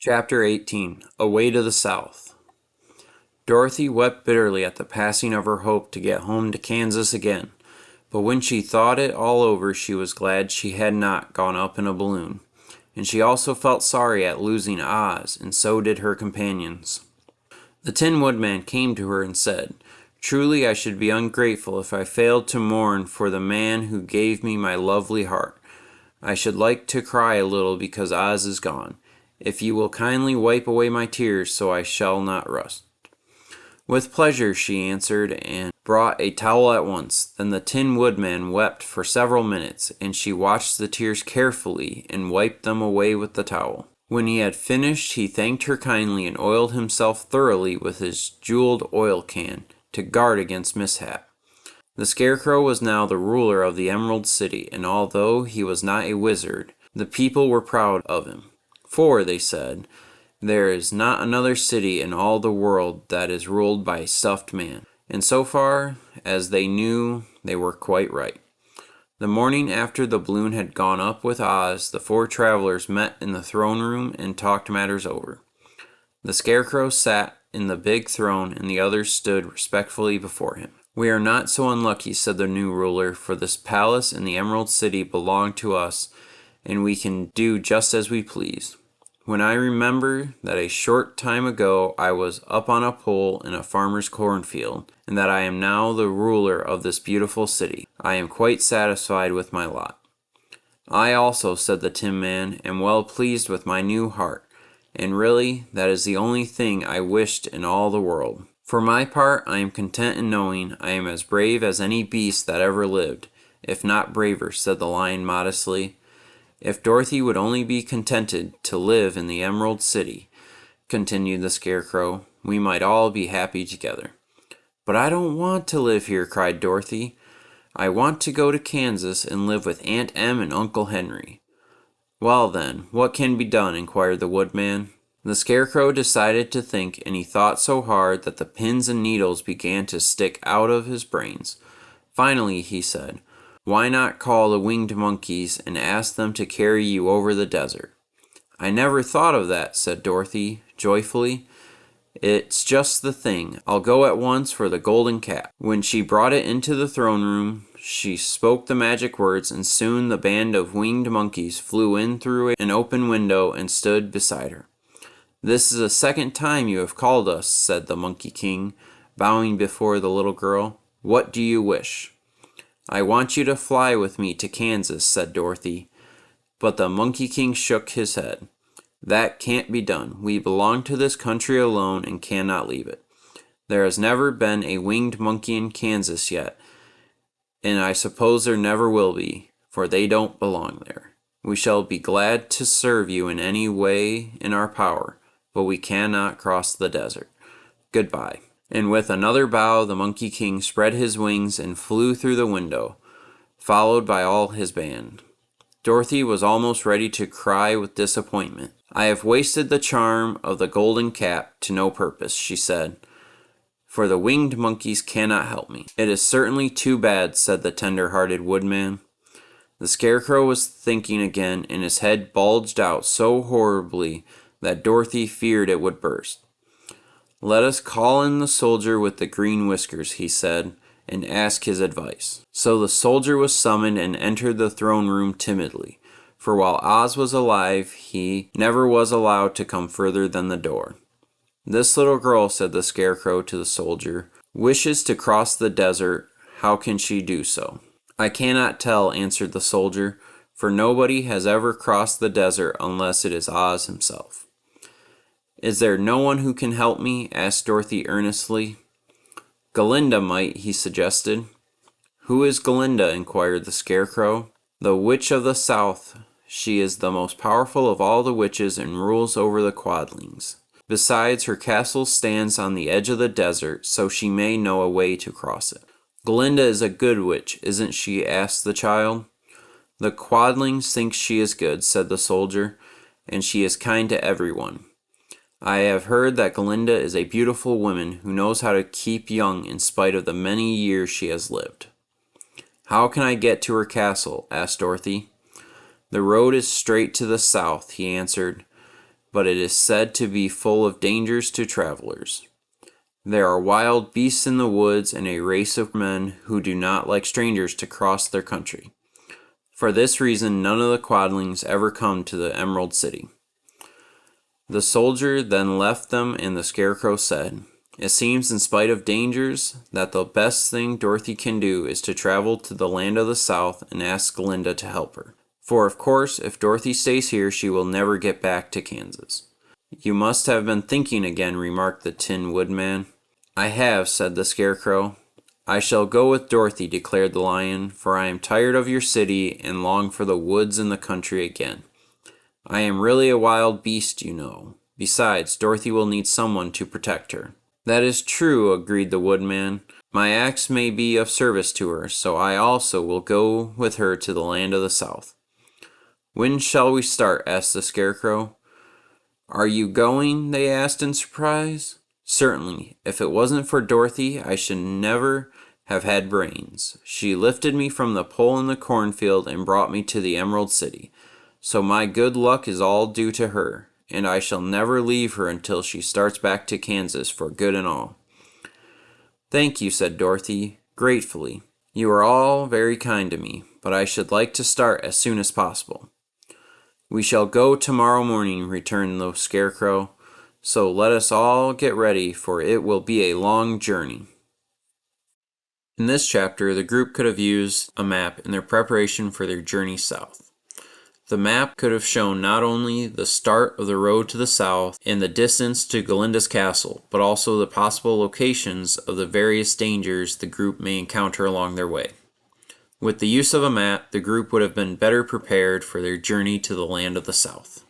Chapter 18 Away to the South. Dorothy wept bitterly at the passing of her hope to get home to Kansas again, but when she thought it all over she was glad she had not gone up in a balloon, and she also felt sorry at losing Oz, and so did her companions. The Tin Woodman came to her and said, "Truly I should be ungrateful if I failed to mourn for the man who gave me my lovely heart. I should like to cry a little because Oz is gone, if you will kindly wipe away my tears so I shall not rust." "With pleasure," she answered, and brought a towel at once. Then the Tin Woodman wept for several minutes, and she watched the tears carefully and wiped them away with the towel. When he had finished, he thanked her kindly and oiled himself thoroughly with his jeweled oil can to guard against mishap. The Scarecrow was now the ruler of the Emerald City, and although he was not a wizard, the people were proud of him. "For," they said, "there is not another city in all the world that is ruled by a stuffed man." And so far as they knew, they were quite right. The morning after the balloon had gone up with Oz, the four travelers met in the throne room and talked matters over. The Scarecrow sat in the big throne, and the others stood respectfully before him. "We are not so unlucky," said the new ruler, "for this palace and the Emerald City belong to us, and we can do just as we please. When I remember that a short time ago I was up on a pole in a farmer's cornfield, and that I am now the ruler of this beautiful city, I am quite satisfied with my lot." "I also," said the Tin Man, "am well pleased with my new heart, and really that is the only thing I wished in all the world. For my part, I am content in knowing I am as brave as any beast that ever lived, if not braver," said the Lion modestly. "If Dorothy would only be contented to live in the Emerald City," continued the Scarecrow, "we might all be happy together." "But I don't want to live here," cried Dorothy. "I want to go to Kansas and live with Aunt Em and Uncle Henry." "Well then, what can be done?" inquired the Woodman. The Scarecrow decided to think, and he thought so hard that the pins and needles began to stick out of his brains. Finally he said, "Why not call the winged monkeys and ask them to carry you over the desert?" "I never thought of that," said Dorothy joyfully. "It's just the thing. I'll go at once for the golden cap." When she brought it into the throne room, she spoke the magic words, and soon the band of winged monkeys flew in through an open window and stood beside her. "This is the second time you have called us," said the Monkey King, bowing before the little girl. "What do you wish?" "I want you to fly with me to Kansas," said Dorothy. But the Monkey King shook his head. "That can't be done. We belong to this country alone and cannot leave it. There has never been a winged monkey in Kansas yet, and I suppose there never will be, for they don't belong there. We shall be glad to serve you in any way in our power, but we cannot cross the desert. Goodbye." And with another bow, the Monkey King spread his wings and flew through the window, followed by all his band. Dorothy was almost ready to cry with disappointment. "I have wasted the charm of the golden cap to no purpose," she said, "for the winged monkeys cannot help me." "It is certainly too bad," said the tender-hearted Woodman. The Scarecrow was thinking again, and his head bulged out so horribly that Dorothy feared it would burst. "Let us call in the soldier with the green whiskers," he said, "and ask his advice." So the soldier was summoned and entered the throne room timidly, for while Oz was alive, he never was allowed to come further than the door. "This little girl," said the Scarecrow to the soldier, "wishes to cross the desert. How can she do so?" "I cannot tell," answered the soldier, "for nobody has ever crossed the desert unless it is Oz himself." "Is there no one who can help me?" asked Dorothy earnestly. "Glinda might," he suggested. "Who is Glinda?" inquired the Scarecrow. "The Witch of the South. She is the most powerful of all the witches and rules over the Quadlings. Besides, her castle stands on the edge of the desert, so she may know a way to cross it." "Glinda is a good witch, isn't she?" asked the child. "The Quadlings think she is good," said the soldier, "and she is kind to everyone. I have heard that Glinda is a beautiful woman who knows how to keep young in spite of the many years she has lived." "How can I get to her castle?" asked Dorothy. "The road is straight to the south," he answered. but it is said to be full of dangers to travelers. There are wild beasts in the woods and a race of men who do not like strangers to cross their country. For this reason, none of the Quadlings ever come to the Emerald City." The soldier then left them, and the Scarecrow said, "It seems, in spite of dangers, that the best thing Dorothy can do is to travel to the land of the South and ask Glinda to help her. For, of course, if Dorothy stays here, she will never get back to Kansas." "You must have been thinking again," remarked the Tin Woodman. "I have," said the Scarecrow. "I shall go with Dorothy," declared the Lion, "for I am tired of your city and long for the woods and the country again. I am really a wild beast, you know. Besides, Dorothy will need someone to protect her." "That is true," agreed the Woodman. "My axe may be of service to her, so I also will go with her to the land of the South." "When shall we start?" asked the Scarecrow. "Are you going?" they asked in surprise. "Certainly. If it wasn't for Dorothy, I should never have had brains. She lifted me from the pole in the cornfield and brought me to the Emerald City. So my good luck is all due to her, and I shall never leave her until she starts back to Kansas for good and all." "Thank you," said Dorothy, gratefully. "You are all very kind to me, but I should like to start as soon as possible." "We shall go tomorrow morning," returned the Scarecrow. "So let us all get ready, for it will be a long journey." In this chapter, the group could have used a map in their preparation for their journey south. The map could have shown not only the start of the road to the south and the distance to Glinda's castle, but also the possible locations of the various dangers the group may encounter along their way. With the use of a map, the group would have been better prepared for their journey to the land of the South.